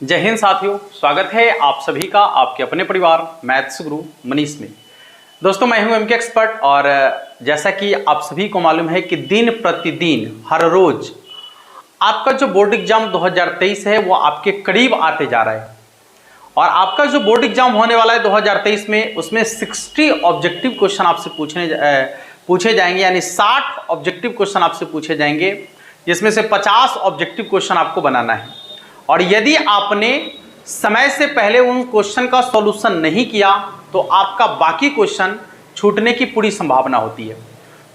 जय हिंद साथियों, स्वागत है आप सभी का आपके अपने परिवार मैथ्स गुरु मनीष में। दोस्तों मैं हूं एमके एक्सपर्ट और जैसा कि आप सभी को मालूम है कि दिन प्रतिदिन हर रोज आपका जो बोर्ड एग्जाम 2023 है वो आपके करीब आते जा रहा है और आपका जो बोर्ड एग्जाम होने वाला है 2023 में उसमें 60 ऑब्जेक्टिव क्वेश्चन आपसे पूछे जाएंगे, यानी 60 ऑब्जेक्टिव क्वेश्चन आपसे पूछे जाएंगे, जिसमें से 50 ऑब्जेक्टिव क्वेश्चन आपको बनाना है। और यदि आपने समय से पहले उन क्वेश्चन का सॉल्यूशन नहीं किया तो आपका बाकी क्वेश्चन छूटने की पूरी संभावना होती है।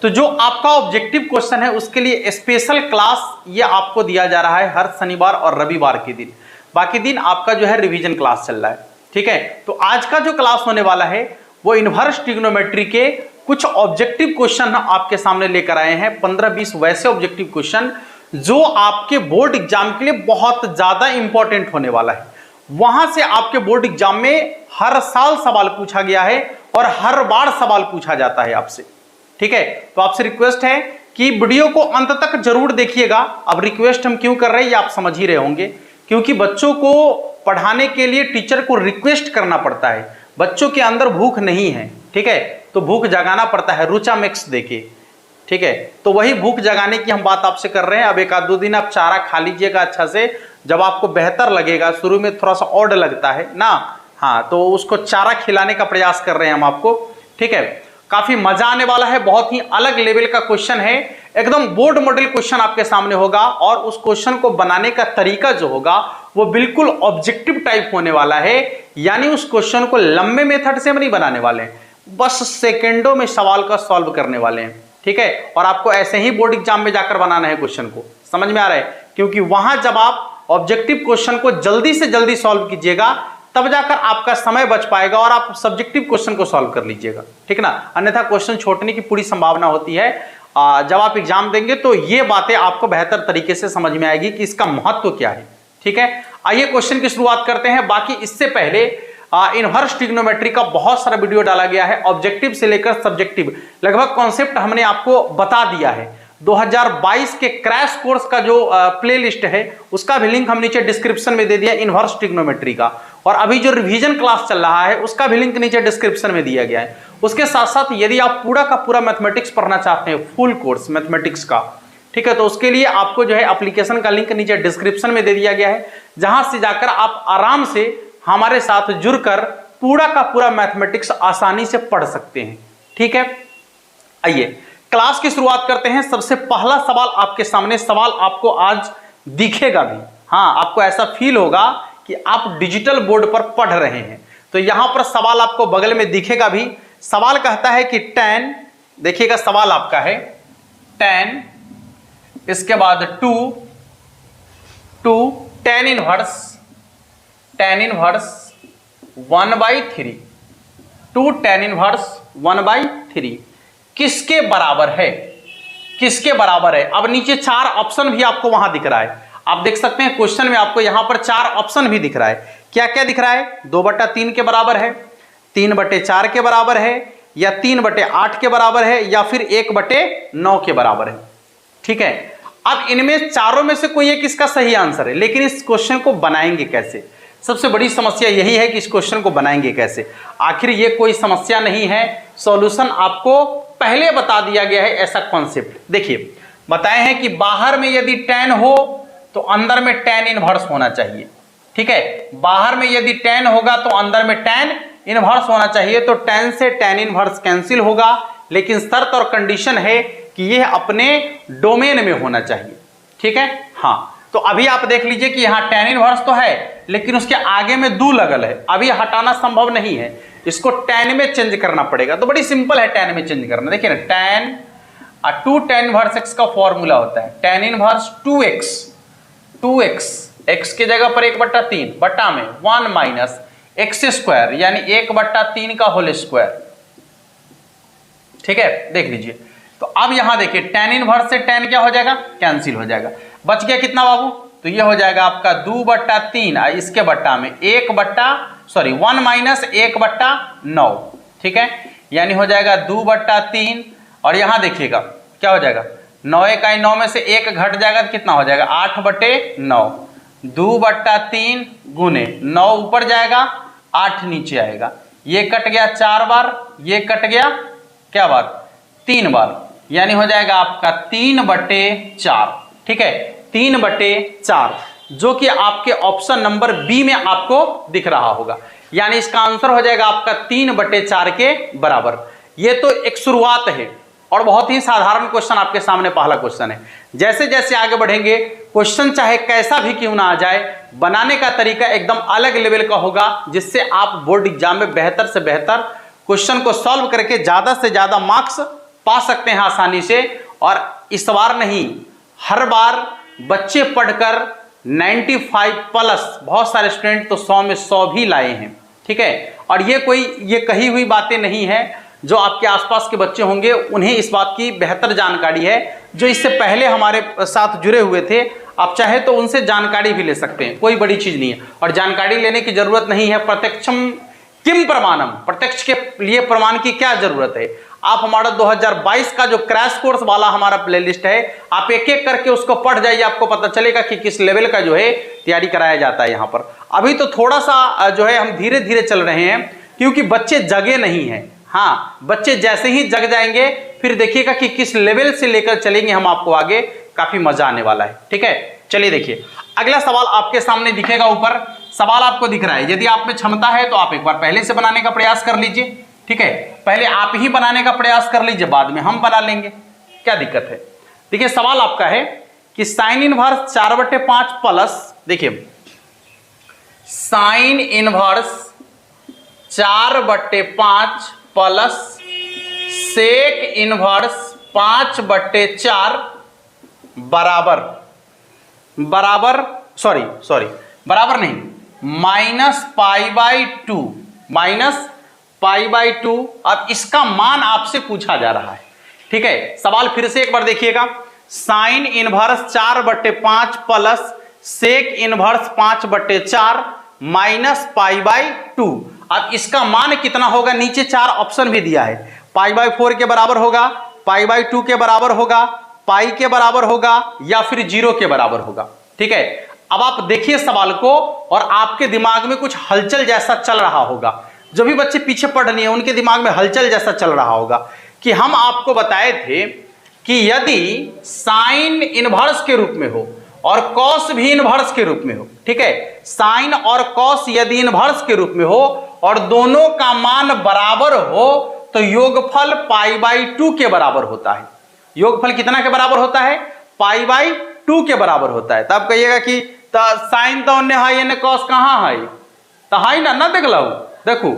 तो जो आपका ऑब्जेक्टिव क्वेश्चन है उसके लिए स्पेशल क्लास ये आपको दिया जा रहा है हर शनिवार और रविवार के दिन। बाकी दिन आपका जो है रिवीजन क्लास चल रहा है, ठीक है। तो आज का जो क्लास होने वाला है वो इनवर्स ट्रिग्नोमेट्री के कुछ ऑब्जेक्टिव क्वेश्चन आपके सामने लेकर आए हैं। 15-20 वैसे ऑब्जेक्टिव क्वेश्चन जो आपके बोर्ड एग्जाम के लिए बहुत ज्यादा इंपॉर्टेंट होने वाला है। वहां से आपके बोर्ड एग्जाम में हर साल सवाल पूछा गया है और हर बार सवाल पूछा जाता है आपसे, ठीक है। तो आपसे रिक्वेस्ट है कि वीडियो को अंत तक जरूर देखिएगा। अब रिक्वेस्ट हम क्यों कर रहे हैं ये आप समझ ही रहे होंगे, क्योंकि बच्चों को पढ़ाने के लिए टीचर को रिक्वेस्ट करना पड़ता है। बच्चों के अंदर भूख नहीं है, ठीक है, तो भूख जगाना पड़ता है रुचा मिक्स देके, ठीक है। तो वही भूख जगाने की हम बात आपसे कर रहे हैं। अब 1-2 दिन आप चारा खा लीजिएगा अच्छा से, जब आपको बेहतर लगेगा। शुरू में थोड़ा सा ऑड लगता है ना, हाँ, तो उसको चारा खिलाने का प्रयास कर रहे हैं हम आपको, ठीक है। काफी मजा आने वाला है, बहुत ही अलग लेवल का क्वेश्चन है, एकदम बोर्ड मॉडल क्वेश्चन आपके सामने होगा और उस क्वेश्चन को बनाने का तरीका जो होगा वो बिल्कुल ऑब्जेक्टिव टाइप होने वाला है। यानी उस क्वेश्चन को लंबे मेथड से हम नहीं बनाने वाले हैं, बस सेकेंडों में सवाल का सॉल्व करने वाले हैं, ठीक है। और आपको ऐसे ही बोर्ड एग्जाम में जाकर बनाना है क्वेश्चन को, समझ में आ रहा है, क्योंकि वहां जब आप ऑब्जेक्टिव क्वेश्चन को जल्दी से जल्दी सॉल्व कीजिएगा तब जाकर आपका समय बच पाएगा और आप सब्जेक्टिव क्वेश्चन को सॉल्व कर लीजिएगा, ठीक ना। अन्यथा क्वेश्चन छोड़ने की पूरी संभावना होती है। जब आप एग्जाम देंगे तो ये बातें आपको बेहतर तरीके से समझ में आएगी कि इसका महत्व क्या है, ठीक है। आइए क्वेश्चन की शुरुआत करते हैं। बाकी इससे पहले इनवर्स ट्रिग्नोमेट्री का बहुत सारा वीडियो डाला गया है, ऑब्जेक्टिव से लेकर सब्जेक्टिव लगभग कॉन्सेप्ट हमने आपको बता दिया है। 2022 के क्रैश कोर्स का जो प्लेलिस्ट है उसका भी लिंक हम नीचे डिस्क्रिप्शन में दे दिया इनवर्स ट्रिग्नोमेट्री का, और अभी जो रिवीजन क्लास चल रहा है उसका भी लिंक नीचे डिस्क्रिप्शन में दिया गया है। उसके साथ साथ यदि आप पूरा का पूरा मैथमेटिक्स पढ़ना चाहते हैं, फुल कोर्स मैथमेटिक्स का, ठीक है, तो उसके लिए आपको जो है एप्लीकेशन का लिंक नीचे डिस्क्रिप्शन में दे दिया गया है, जहां से जाकर आप आराम से हमारे साथ जुड़कर पूरा का पूरा मैथमेटिक्स आसानी से पढ़ सकते हैं, ठीक है। आइए क्लास की शुरुआत करते हैं। सबसे पहला सवाल आपके सामने, सवाल आपको आज दिखेगा भी, हाँ, आपको ऐसा फील होगा कि आप डिजिटल बोर्ड पर पढ़ रहे हैं। तो यहां पर सवाल आपको बगल में दिखेगा भी। सवाल कहता है कि tan, देखिएगा सवाल आपका है tan, इसके बाद 2 tan इनवर्स 1/3, 2 tan इनवर्स 1/3 किसके बराबर है, किसके बराबर है। अब नीचे 4 ऑप्शन भी आपको वहां दिख रहा है, आप देख सकते हैं क्वेश्चन में आपको यहां पर 4 ऑप्शन भी दिख रहा है। क्या क्या दिख रहा है, 2/3 के बराबर है, 3/4 के बराबर है, या 3/8 के बराबर है, या फिर 1/9 के बराबर है, ठीक है। अब इनमें चारों में से कोई एक इसका सही आंसर है, लेकिन इस क्वेश्चन को बनाएंगे कैसे, सबसे बड़ी समस्या यही है कि इस क्वेश्चन को बनाएंगे कैसे। आखिर ये कोई समस्या नहीं है, सॉल्यूशन आपको पहले बता दिया गया है। ऐसा कॉन्सेप्ट देखिए, बताए हैं कि बाहर में यदि tan हो तो अंदर में tan इनवर्स होना चाहिए, ठीक है। बाहर में यदि tan होगा तो अंदर में tan इनवर्स होना चाहिए। तो tan से tan इनवर्स कैंसिल होगा, लेकिन शर्त और कंडीशन है कि यह अपने डोमेन में होना चाहिए, ठीक है। हाँ, तो अभी आप देख लीजिए कि यहाँ tan इनवर्स तो है, लेकिन उसके आगे में 2 लगल है, अभी हटाना संभव नहीं है, इसको tan में चेंज करना पड़ेगा। तो बड़ी सिंपल है tan में चेंज करना। देखिए ना, tan 2 tan इनवर्स x का फॉर्मूला होता है tan इनवर्स 2x, x की जगह पर 1/3 बटा में 1 माइनस x², यानी 1/3 का होल स्क्वायर, ठीक है। देख लीजिए, तो अब यहां देखिए tan इनवर्स से tan क्या हो जाएगा, कैंसिल हो जाएगा। बच गया कितना बाबू, तो ये हो जाएगा आपका 2/3, इसके बट्टा में 1 माइनस 1/9, ठीक है, यानी हो जाएगा 2/3। और यहां देखिएगा क्या हो जाएगा, 9 इकाई 9 में से 1 घट जाएगा तो कितना हो जाएगा 8/9, 2/3 गुने 9 ऊपर जाएगा, 8 नीचे आएगा, ये कट गया 4 बार, ये कट गया क्या बार 3 बार, यानी हो जाएगा आपका 3/4। ठीक है, 3/4, जो कि आपके ऑप्शन नंबर बी में आपको दिख रहा होगा। यानी इसका आंसर हो जाएगा आपका 3/4 के बराबर। ये तो एक शुरुआत है और बहुत ही साधारण क्वेश्चन आपके सामने पहला क्वेश्चन है। जैसे जैसे आगे बढ़ेंगे क्वेश्चन चाहे कैसा भी क्यों ना आ जाए, बनाने का तरीका एकदम अलग लेवल का होगा, जिससे आप बोर्ड एग्जाम में बेहतर से बेहतर क्वेश्चन को सॉल्व करके ज्यादा से ज्यादा मार्क्स पा सकते हैं आसानी से। और इस बार नहीं, हर बार बच्चे पढ़कर 95+ बहुत सारे स्टूडेंट तो 100 में 100 भी लाए हैं। ठीक है, और ये कही हुई बातें नहीं है, जो आपके आसपास के बच्चे होंगे उन्हें इस बात की बेहतर जानकारी है, जो इससे पहले हमारे साथ जुड़े हुए थे। आप चाहे तो उनसे जानकारी भी ले सकते हैं, कोई बड़ी चीज नहीं है। और जानकारी लेने की जरूरत नहीं है, प्रत्यक्षम किम प्रमाणम, प्रत्यक्ष के लिए प्रमाण की क्या जरूरत है। आप हमारा 2022 का जो क्रैश कोर्स वाला हमारा प्लेलिस्ट है, आप एक एक करके उसको पढ़ जाइए, आपको पता चलेगा कि किस लेवल का जो है तैयारी कराया जाता है यहाँ पर। अभी तो थोड़ा सा जो है हम धीरे धीरे चल रहे हैं, क्योंकि बच्चे जगे नहीं हैं। हाँ, बच्चे जैसे ही जग जाएंगे फिर देखिएगा कि किस लेवल से लेकर चलेंगे हम आपको आगे, काफी मजा आने वाला है। ठीक है, चलिए देखिए अगला सवाल आपके सामने दिखेगा। ऊपर सवाल आपको दिख रहा है, यदि आप में क्षमता है तो आप एक बार पहले से बनाने का प्रयास कर लीजिए। ठीक है, पहले आप ही बनाने का प्रयास कर लीजिए, बाद में हम बना लेंगे, क्या दिक्कत है। देखिए सवाल आपका है कि साइन इनवर्स 4/5 प्लस, देखिए sine inverse 4/5 plus sec inverse 5/4 बराबर बराबर नहीं, -π/2, -π/2। अब इसका मान आपसे पूछा जा रहा है। ठीक है, सवाल फिर से एक बार देखिएगा, sine inverse 4/5 plus sec inverse 5/4 -π/2। अब इसका मान कितना होगा, नीचे 4 ऑप्शन भी दिया है, π/4 के बराबर होगा, π/2 के बराबर होगा, पाई के बराबर होगा, या फिर 0 के बराबर होगा। ठीक है, अब आप देखिए सवाल को और आपके दिमाग में कुछ हलचल जैसा चल रहा होगा। जो भी बच्चे पीछे पढ़ रहे हैं उनके दिमाग में हलचल जैसा चल रहा होगा कि हम आपको बताए थे कि यदि साइन इनवर्स के रूप में हो और कॉस भी इनवर्स के रूप में हो, ठीक है, साइन और कॉस यदि इनवर्स के रूप में हो और दोनों का मान बराबर हो तो योगफल π/2 के बराबर होता है। योगफल कितना के बराबर होता है, π/2 के बराबर होता है। तब कहिएगा कि साइन तो अन्य है, इन्हें कॉस कहाँ है, तो है ना देख लो, देखो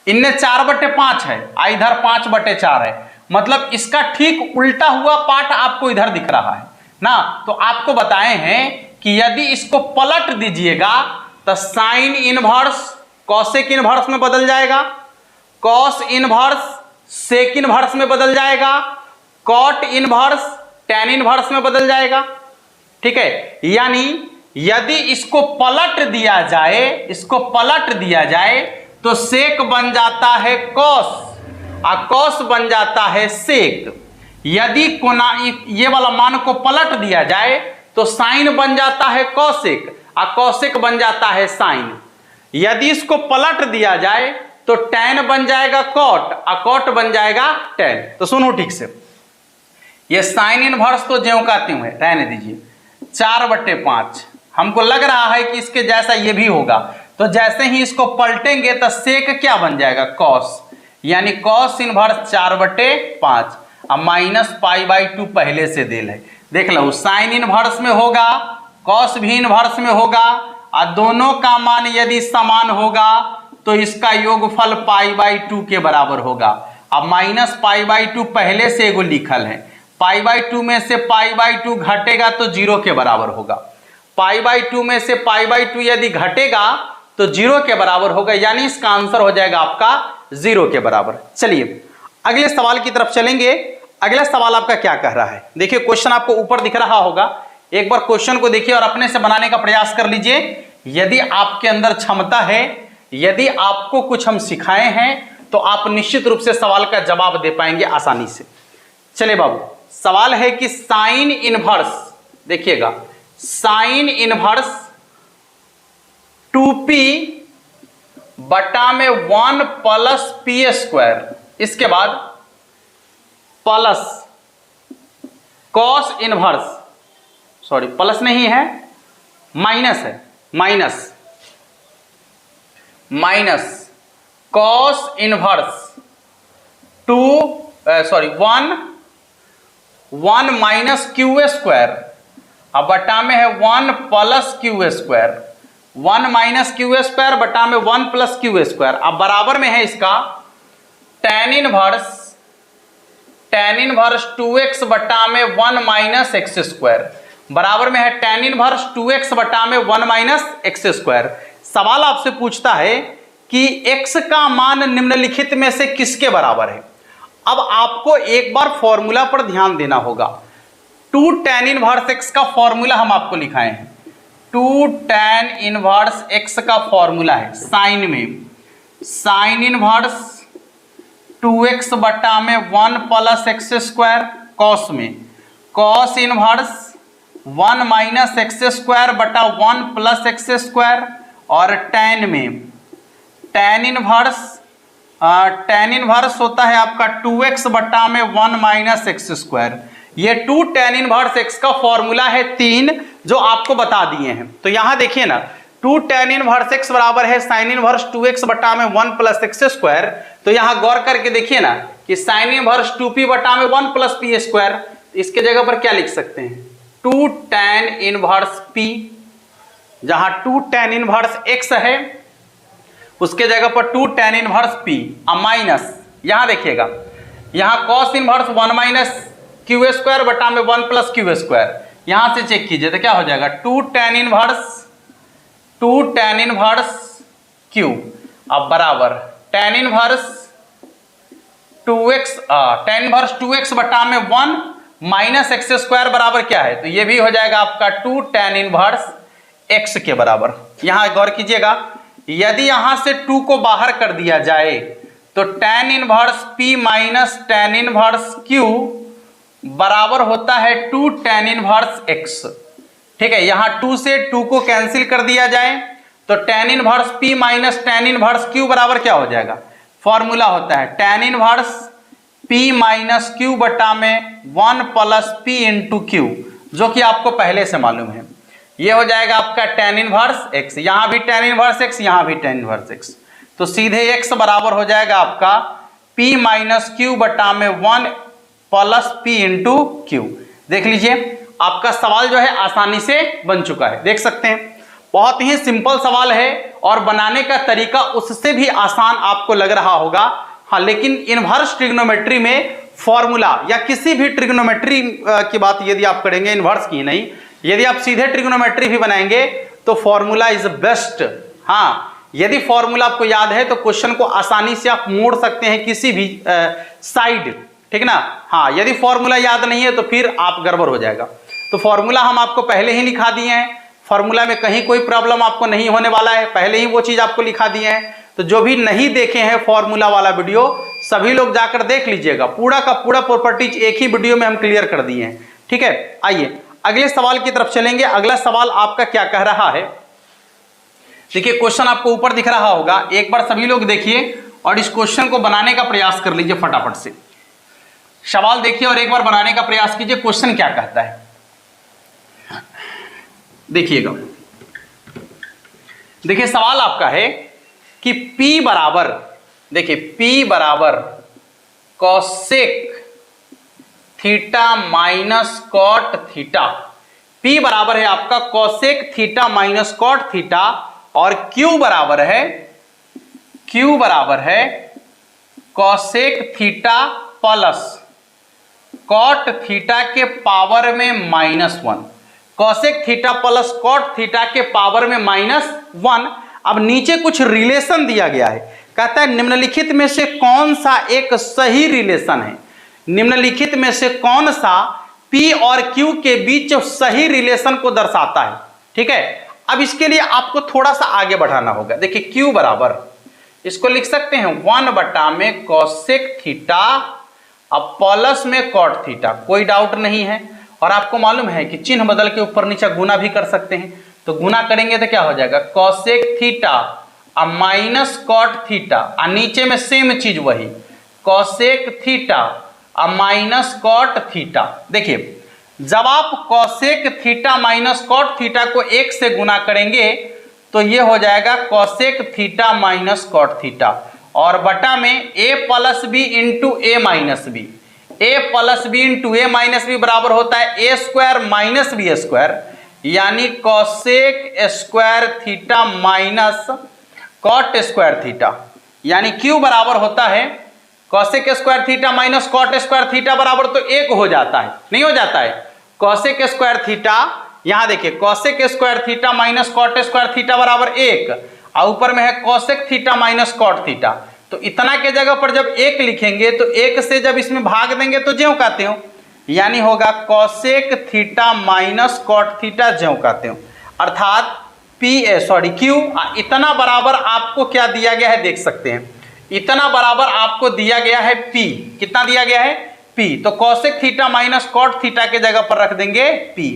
इनने 4/5 है, इधर 5/4 है, मतलब इसका ठीक उल्टा हुआ पार्ट आपको इधर दिख रहा है ना। तो आपको बताए हैं कि यदि इसको पलट दीजिएगा तो साइन इनवर्स कॉसेक इनवर्स में बदल जाएगा, कॉस इनवर्स सेक इनवर्स में बदल जाएगा, कॉट इनवर्स टैन इनवर्स में बदल जाएगा। ठीक है, यानी यदि इसको पलट दिया जाए, इसको पलट दिया जाए तो सेक बन जाता है कॉस और कॉस बन जाता है सेक। यदि कोना ये वाला मान को पलट दिया जाए तो साइन बन जाता है कॉसेक और कॉसेक बन जाता है साइन। यदि इसको पलट दिया जाए तो टैन बन जाएगा कॉट और कॉट बन जाएगा टैन। तो सुनो ठीक से, ये साइन इनवर्स तो ज्यों का त्यों है, रहने दीजिए। 4/5 हमको लग रहा है कि इसके जैसा ये भी होगा, तो जैसे ही इसको पलटेंगे तो सेक क्या बन जाएगा, कॉस, यानी कॉस इनवर्स 4/5 और -π/2 पहले से देल है। देख लो, साइन इनवर्स में होगा, कॉस भी इनवर्स में होगा और दोनों का मान यदि समान होगा तो इसका योगफल π/2 के बराबर होगा। अब -π/2 पहले से एगो लिखल है, π/2 में से π/2 घटेगा तो 0 के बराबर होगा, π/2 में से π/2 यदि घटेगा तो 0 के बराबर होगा, यानी इसका आंसर हो जाएगा आपका 0 के बराबर। चलिए अगले सवाल की तरफ चलेंगे। अगला सवाल आपका क्या कह रहा है, देखिए क्वेश्चन आपको ऊपर दिख रहा होगा, एक बार क्वेश्चन को देखिए और अपने से बनाने का प्रयास कर लीजिए। यदि आपके अंदर क्षमता है, यदि आपको कुछ हम सिखाए हैं तो आप निश्चित रूप से सवाल का जवाब दे पाएंगे आसानी से। चलिए बाबू, सवाल है कि साइन इनवर्स, देखिएगा साइन इनवर्स 2p बटा में 1 प्लस पी स्क्वायर, इसके बाद plus cos inverse, sorry plus नहीं है माइनस है, minus cos inverse 1 minus Q square, अब बटा में है 1 plus Q square, 1 minus Q square बटा में 1 प्लस क्यू स्क्वायर। अब बराबर में है इसका tan इनवर्स 2x बटा में 1 माइनस एक्स स्क्वायर, बराबर में है tan इनवर्स 2x बटा में 1 माइनस एक्स स्क्वायर। सवाल आपसे पूछता है कि x का मान निम्नलिखित में से किसके बराबर है। अब आपको एक बार फॉर्मूला पर ध्यान देना होगा। 2 tan इनवर्स x का फॉर्मूला हम आपको लिखाए हैं। 2 tan इनवर्स x का फॉर्मूला है साइन में, साइन इनवर्स 2x बटा में 1 प्लस एक्स स्क्वायर, कॉस में cos inverse 1 minus x square बटा 1 प्लस एक्स स्क्वायर, और tan में tan इनवर्स होता है आपका 2x बटा में 1 माइनस एक्स स्क्वायर। ये 2 tan इनवर्स x का फॉर्मूला है 3 जो आपको बता दिए हैं। तो यहां देखिए ना 2 tan इनवर्स x बराबर है साइन इनवर्स 2x बटा में 1 प्लस एक्स स्क्वायर। तो यहां गौर करके देखिए ना कि साइन इनवर्स 2p बटा में 1 प्लस पी स्क्वायर, इसके जगह पर क्या लिख सकते हैं 2 tan इनवर्स p, जहां 2 tan इनवर्स x है उसके जगह पर 2 tan इनवर्स p, अब माइनस यहां देखिएगा यहां cos inverse 1 minus Q square बटा में 1 प्लस क्यू स्क्वायर, यहां से चेक कीजिए तो क्या हो जाएगा 2 tan इनवर्स q, अब बराबर tan इनवर्स 2x बटा में 1 माइनस एक्स स्क्वायर बराबर क्या है, तो ये भी हो जाएगा आपका 2 tan इनवर्स x के बराबर। यहां गौर कीजिएगा यदि यहां से 2 को बाहर कर दिया जाए तो tan inverse p minus tan inverse q बराबर होता है 2 tan इनवर्स x। ठीक है, यहां 2 से 2 को कैंसिल कर दिया जाए तो tan inverse p minus tan inverse q बराबर क्या हो जाएगा, फॉर्मूला होता है tan inverse p minus q बटा में 1 प्लस p इंटू q, जो कि आपको पहले से मालूम है। ये हो जाएगा आपका tan इनवर्स x, यहां भी tan इनवर्स x, यहां भी tan इनवर्स x, तो सीधे x बराबर हो जाएगा आपका p माइनस q बटा में 1 प्लस p इंटू q। देख लीजिए आपका सवाल जो है आसानी से बन चुका है, देख सकते हैं बहुत ही सिंपल सवाल है और बनाने का तरीका उससे भी आसान आपको लग रहा होगा। हाँ, लेकिन इनवर्स ट्रिग्नोमेट्री में फॉर्मूला या किसी भी ट्रिग्नोमेट्री की बात यदि आप करेंगे, इनवर्स की नहीं, यदि आप सीधे ट्रिग्नोमेट्री भी बनाएंगे तो फॉर्मूला इज बेस्ट। हाँ, यदि फॉर्मूला आपको याद है तो क्वेश्चन को आसानी से आप मोड़ सकते हैं किसी भी साइड, ठीक ना। हाँ, यदि फॉर्मूला याद नहीं है तो फिर आप गड़बड़ हो जाएगा। तो फॉर्मूला हम आपको पहले ही लिखा दिए हैं, फॉर्मूला में कहीं कोई प्रॉब्लम आपको नहीं होने वाला है, पहले ही वो चीज आपको लिखा दिए हैं। तो जो भी नहीं देखे हैं फॉर्मूला वाला वीडियो सभी लोग जाकर देख लीजिएगा, पूरा का पूरा प्रॉपर्टीज एक ही वीडियो में हम क्लियर कर दिए हैं। ठीक है, आइए अगले सवाल की तरफ चलेंगे। अगला सवाल आपका क्या कह रहा है, देखिए क्वेश्चन आपको ऊपर दिख रहा होगा, एक बार सभी लोग देखिए और इस क्वेश्चन को बनाने का प्रयास कर लीजिए फटाफट से। सवाल देखिए और एक बार बनाने का प्रयास कीजिए, क्वेश्चन क्या कहता है देखिएगा। देखिए सवाल आपका है कि P बराबर, देखिए P बराबर cosec theta minus cot theta, P बराबर है आपका cosec theta minus cot theta, और Q बराबर है cosec theta plus cot theta के पावर में -1, cosec theta plus cot theta के पावर में -1। अब नीचे कुछ रिलेशन दिया गया है, कहता है निम्नलिखित में से कौन सा एक सही रिलेशन है, निम्नलिखित में से कौन सा P और Q के बीच सही रिलेशन को दर्शाता है। ठीक है, अब इसके लिए आपको थोड़ा सा आगे बढ़ाना होगा। देखिए Q बराबर, इसको लिख सकते हैं 1 बटा में कॉसेक थीटा अब प्लस में कॉट थीटा, कोई डाउट नहीं है। और आपको मालूम है कि चिन्ह बदल के ऊपर नीचे गुना भी कर सकते हैं, तो गुना करेंगे तो क्या हो जाएगा, कॉसेक थीटा अब माइनस कॉट थीटा, और नीचे में सेम चीज वही कॉसेक थीटा अब माइनस कॉट थीटा। देखिए जब आप cosec theta minus cot theta को 1 से गुना करेंगे तो ये हो जाएगा cosec theta minus cot theta, और बटा में a plus b into a minus b, a plus b into a minus b बराबर होता है a square minus b square, यानी cosec square theta minus cot square theta, यानी Q बराबर होता है cosec square theta minus cot square theta बराबर तो 1 हो जाता है, नहीं हो जाता है। कॉसेक स्क्वायर थीटा, यहां देखिए cosec square theta minus cot square theta बराबर 1, और ऊपर में है cosec theta minus cot theta, तो इतना के जगह पर जब 1 लिखेंगे तो 1 से जब इसमें भाग देंगे तो ज्यों का त्यों, यानी होगा cosec theta minus cot theta ज्यों का त्यों, अर्थात Q इतना बराबर आपको क्या दिया गया है देख सकते हैं, इतना बराबर आपको दिया गया है P, कितना दिया गया है P, तो cosec theta minus cot theta के जगह पर रख देंगे P,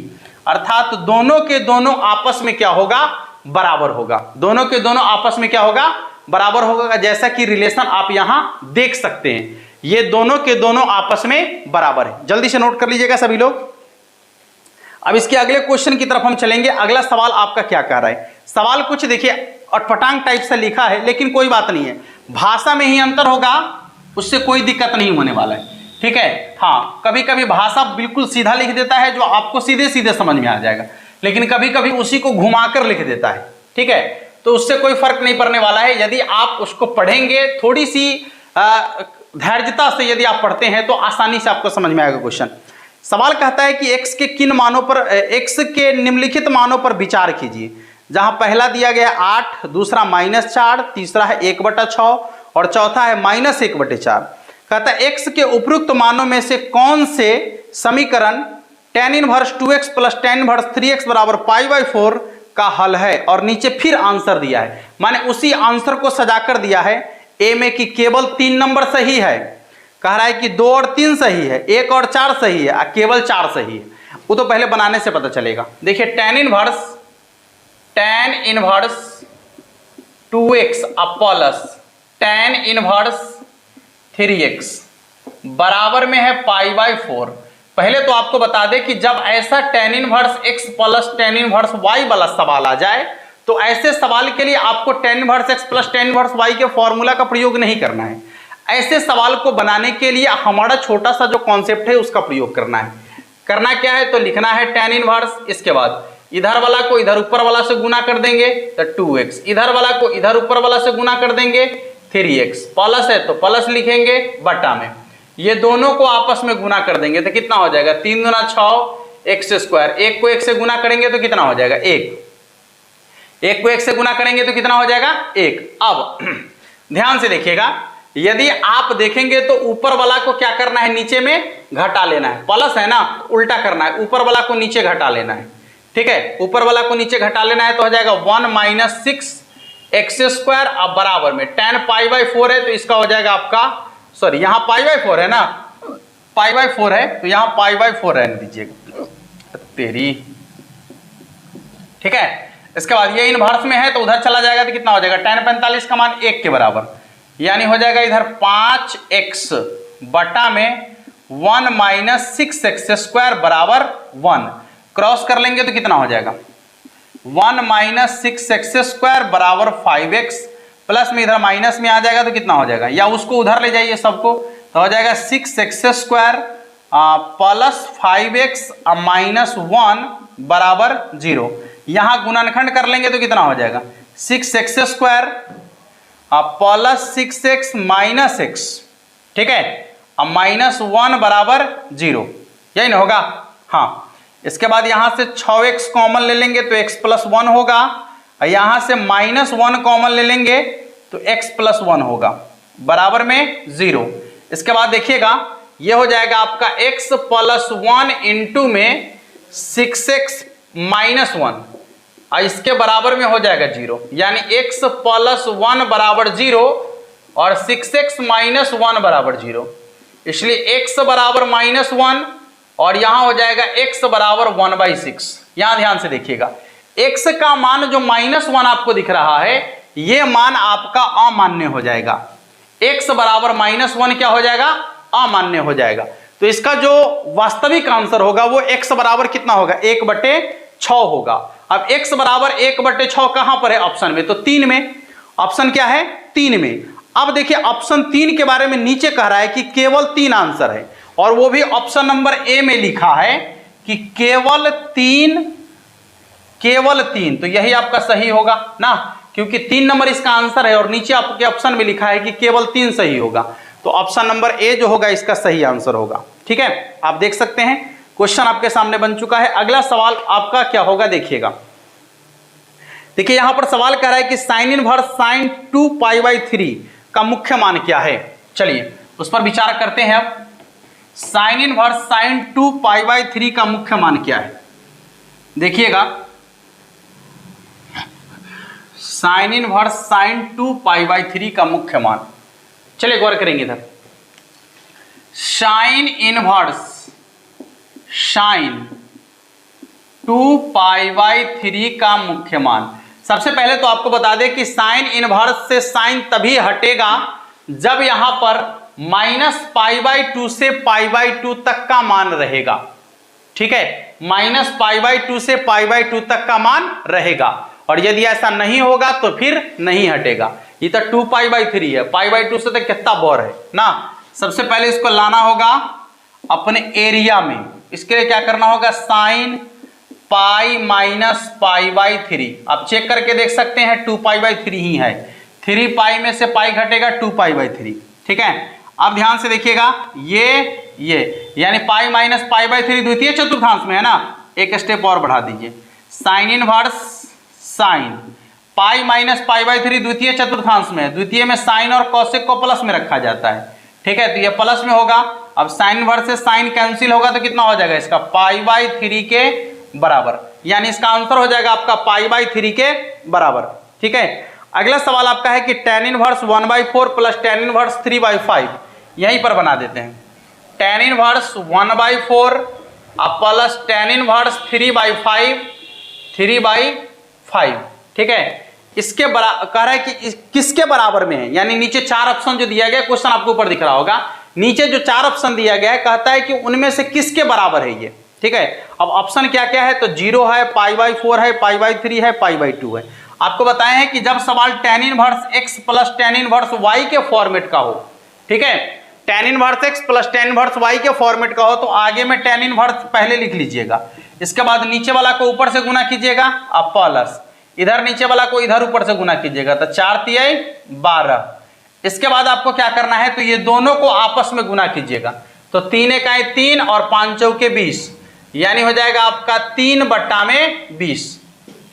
अर्थात दोनों के दोनों आपस में क्या होगा, बराबर होगा, दोनों के दोनों आपस में क्या होगा, बराबर होगा। जैसा कि रिलेशन आप यहां देख सकते हैं, ये दोनों के दोनों आपस में बराबर है। जल्दी से नोट कर लीजिएगा सभी लोग। अब इसके अगले क्वेश्चन की तरफ हम चलेंगे। अगला सवाल आपका क्या कह रहा है, सवाल कुछ देखिए अटपटांग टाइप से लिखा है, लेकिन कोई बात नहीं है, भाषा में ही अंतर होगा, उससे कोई दिक्कत नहीं होने वाला है, ठीक है। हाँ, कभी कभी भाषा बिल्कुल सीधा लिख देता है जो आपको सीधे सीधे समझ में आ जाएगा, लेकिन कभी कभी उसी को घुमाकर लिख देता है, ठीक है, तो उससे कोई फर्क नहीं पड़ने वाला है। यदि आप उसको पढ़ेंगे थोड़ी सी धैर्यता से, यदि आप पढ़ते हैं तो आसानी से आपको समझ में आएगा क्वेश्चन। सवाल कहता है कि x के किन मानों पर, x के निम्नलिखित मानों पर विचार कीजिए, जहां पहला दिया गया 8, दूसरा -4, तीसरा है 1/6 और चौथा है -1/4। कहता है x के उपरोक्त मानों में से कौन से समीकरण tan inverse 2x plus tan inverse 3x बराबर π/4 का हल है, और नीचे फिर आंसर दिया है, माने उसी आंसर को सजाकर दिया है ए में कि केवल 3 नंबर सही है, कह रहा है कि 2 और 3 सही है, 1 और 4 सही है, केवल 4 सही है। वो तो पहले बनाने से पता चलेगा। देखिए tan inverse 2x plus tan inverse 3x बराबर में है π/4। पहले तो आपको बता दें कि जब ऐसा tan inverse x plus tan inverse y वाला सवाल आ जाए तो ऐसे सवाल के लिए आपको tan inverse x plus tan inverse y के फॉर्मूला का प्रयोग नहीं करना है। ऐसे सवाल को बनाने के लिए हमारा छोटा सा जो कॉन्सेप्ट है उसका प्रयोग करना है। करना क्या है, तो लिखना है tan इनवर्स, इसके बाद इधर वाला को इधर ऊपर वाला से गुना कर देंगे तो 2x, इधर वाला को इधर ऊपर वाला से गुना कर देंगे 3x, प्लस है तो प्लस लिखेंगे, बटा में ये दोनों को आपस में गुना कर देंगे तो कितना हो जाएगा, 3 दूना 6 x², 1 को 1 से गुना करेंगे तो कितना हो जाएगा 1 को 1 से गुना करेंगे तो कितना हो जाएगा 1। अब ध्यान से देखिएगा, यदि आप देखेंगे तो ऊपर वाला को क्या करना है, नीचे में घटा लेना है, प्लस है ना, उल्टा करना है, ऊपर वाला को नीचे घटा लेना है, ठीक है, ऊपर वाला को नीचे घटा लेना है तो हो जाएगा 1 - 6x²। अब बराबर में tan π/4 है तो इसका हो जाएगा आपका, सॉरी यहाँ π/4 है ना, π/4 है तो यहाँ π/4 रहने दीजिएगा तेरी, ठीक है। इसके बाद ये इनवर्स में है तो उधर चला जाएगा तो कितना हो जाएगा, tan 45 का मान 1 के बराबर, यानी हो जाएगा इधर 5x बटा में 1 - 6x² बराबर 1, क्रॉस कर लेंगे तो कितना हो जाएगा 1 - 6x² बराबर 5x, प्लस में इधर माइनस में आ जाएगा तो कितना हो जाएगा, या उसको उधर ले जाइए सबको, तो हो जाएगा 6x² प्लस 5x -1 बराबर 0। यहाँ गुणनखंड कर लेंगे तो कितना हो जाएगा 6x² प्लस 6x - x, ठीक है, अब -1 बराबर 0, यही ना होगा। हाँ, इसके बाद यहां से 6x कॉमन ले लेंगे तो x + 1 होगा, और यहां से -1 कॉमन ले लेंगे तो x + 1 होगा, बराबर में 0। इसके बाद देखिएगा ये हो जाएगा आपका x + 1 इंटू में 6x - 1, और इसके बराबर में हो जाएगा 0, यानी x + 1 बराबर 0 और 6x - 1 बराबर 0, इसलिए x बराबर -1 और यहां हो जाएगा x बराबर 1/6। यहां ध्यान से देखिएगा x का मान जो -1 आपको दिख रहा है, ये मान आपका अमान्य हो जाएगा। x बराबर -1 क्या हो जाएगा? अमान्य हो जाएगा। तो इसका जो वास्तविक आंसर होगा वो x बराबर कितना होगा? 1/6 होगा। अब x बराबर 1/6 कहां पर है ऑप्शन में? तो 3 में। ऑप्शन क्या है? 3 में। अब देखिए ऑप्शन 3 के बारे में नीचे कह रहा है कि केवल 3 आंसर है, और वो भी ऑप्शन नंबर ए में लिखा है कि केवल 3, तो यही आपका सही होगा ना, क्योंकि 3 नंबर इसका आंसर है और नीचे आपके ऑप्शन में लिखा है कि केवल 3 सही होगा। तो ऑप्शन नंबर ए जो होगा इसका सही आंसर होगा। ठीक है, आप देख सकते हैं क्वेश्चन आपके सामने बन चुका है। अगला सवाल आपका क्या होगा देखिएगा। देखिए यहां पर सवाल कह रहा है कि साइन इनवर्स साइन 2π/3 का मुख्य मान क्या है। चलिए उस पर विचार करते हैं। अब साइन इनवर्स साइन 2π/3 का मुख्य मान क्या है? देखिएगा, साइन इनवर्स साइन 2π/3 का मुख्य मान, चलिए गौर करेंगे इधर। साइन इनवर्स साइन 2π/3 का मुख्य मान। सबसे पहले तो आपको बता दें कि साइन इनवर्स से साइन तभी हटेगा जब यहां पर -π/2 से π/2 तक का मान रहेगा। ठीक है, -π/2 से π/2 तक का मान रहेगा, और यदि ऐसा नहीं होगा तो फिर नहीं हटेगा। ये तो 2π/3 है, π/2 से तो कितना बोर है ना। सबसे पहले इसको लाना होगा अपने एरिया में। इसके लिए क्या करना होगा? Sine pi -π/3। आप चेक करके देख सकते हैं 2π/3 ही है। 3π में से पाई घटेगा 2π/3। ठीक है, अब ध्यान से देखिएगा, ये यानी पाई -π/3 द्वितीय चतुर्थांश में है ना। एक स्टेप और बढ़ा दीजिए, साइन इनवर्स साइन पाई -π/3 द्वितीय चतुर्थांश में, द्वितीय में साइन और कौशिक को प्लस में रखा जाता है। ठीक है, तो ये प्लस में होगा। अब साइन इनवर्स से साइन कैंसिल होगा तो कितना हो जाएगा इसका? π/3 के बराबर, यानी इसका आंसर हो जाएगा आपका π/3 के बराबर। ठीक है, अगला सवाल आपका है कि tan inverse 1/4 plus tan inverse 3/5, यहीं पर बना देते हैं। tan inverse 1/4 plus tan inverse 3/5। ठीक है, इसके बराबर कह रहा है कि किसके बराबर में है, यानी नीचे 4 ऑप्शन जो दिया गया, क्वेश्चन आपको ऊपर दिख रहा होगा, नीचे जो 4 ऑप्शन दिया गया है कहता है कि उनमें से किसके बराबर है ये। ठीक है, अब ऑप्शन क्या क्या है? तो 0 है, π/4 है, π/3 है, π/2 है। आपको बताए हैं कि जब सवाल tan inverse x plus tan inverse y के फॉर्मेट का हो, ठीक है, tan inverse x plus tan inverse y के फॉर्मेट का हो, तो आगे में tan इनवर्स पहले लिख लीजिएगा, इसके बाद नीचे वाला को ऊपर से गुना कीजिएगा, अब प्लस इधर नीचे वाला को इधर ऊपर से गुना कीजिएगा, तो 4 तिहाई 12। इसके बाद आपको क्या करना है? तो ये दोनों को आपस में गुना कीजिएगा, तो 3 एकाई 3 और 5 चौके 20, यानी हो जाएगा आपका 3/20।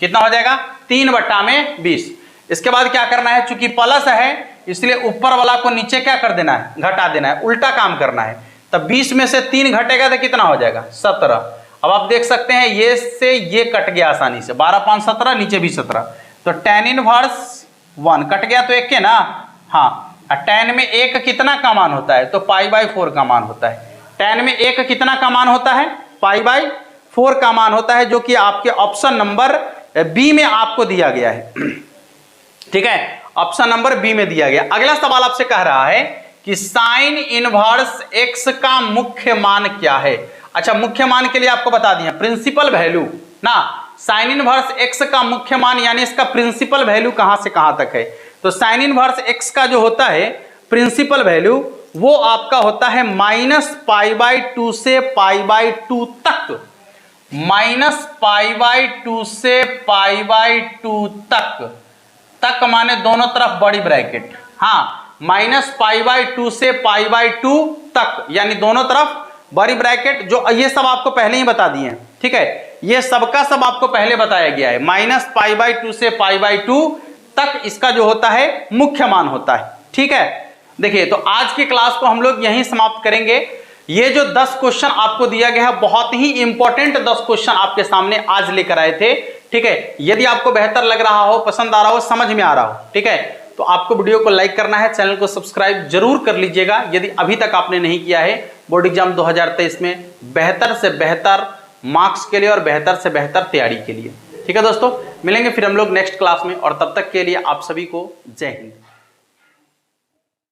कितना हो जाएगा? 3/20। इसके बाद क्या करना है? चूंकि प्लस है इसलिए ऊपर वाला को नीचे क्या कर देना है? घटा देना है, उल्टा काम करना है। तब 20 में से 3 घटेगा तो कितना हो जाएगा? 17। अब आप देख सकते हैं ये से ये कट गया आसानी से, 12 5 17, नीचे भी 17, तो tan इनवर्स 1 कट गया तो 1 के ना, हाँ, tan में 1 कितना का मान होता है? तो π/4 का मान होता है। tan में 1 कितना का मान होता है? π/4 का मान होता है, जो कि आपके ऑप्शन नंबर बी में आपको दिया गया है। ठीक है, ऑप्शन नंबर बी में दिया गया। अगला सवाल आपसे कह रहा है कि साइन इनवर्स x का मुख्य मान क्या है। अच्छा, मुख्य मान के लिए आपको बता दिया प्रिंसिपल वैल्यू ना, साइन इनवर्स x का मुख्य मान यानी इसका प्रिंसिपल वैल्यू कहां से कहां तक है। तो साइन इनवर्स x का जो होता है प्रिंसिपल वैल्यू वो आपका होता है -π/2 से π/2 तक, -π/2 से π/2 तक माने दोनों तरफ बड़ी ब्रैकेट, हाँ, -π/2 से π/2 तक यानी दोनों तरफ बड़ी ब्रैकेट, जो ये सब आपको पहले ही बता दिए हैं। ठीक है, ये सबका सब आपको पहले बताया गया है। -π/2 से π/2 तक इसका जो होता है मुख्य मान होता है। ठीक है, देखिए तो आज की क्लास को हम लोग यहीं समाप्त करेंगे। ये जो 10 क्वेश्चन आपको दिया गया है, बहुत ही इंपॉर्टेंट 10 क्वेश्चन आपके सामने आज लेकर आए थे। ठीक है, यदि आपको बेहतर लग रहा हो, पसंद आ रहा हो, समझ में आ रहा हो, ठीक है, तो आपको वीडियो को लाइक करना है, चैनल को सब्सक्राइब जरूर कर लीजिएगा यदि अभी तक आपने नहीं किया है। बोर्ड एग्जाम 2023 में बेहतर से बेहतर मार्क्स के लिए और बेहतर से बेहतर तैयारी के लिए। ठीक है दोस्तों, मिलेंगे फिर हम लोग नेक्स्ट क्लास में, और तब तक के लिए आप सभी को जय हिंद।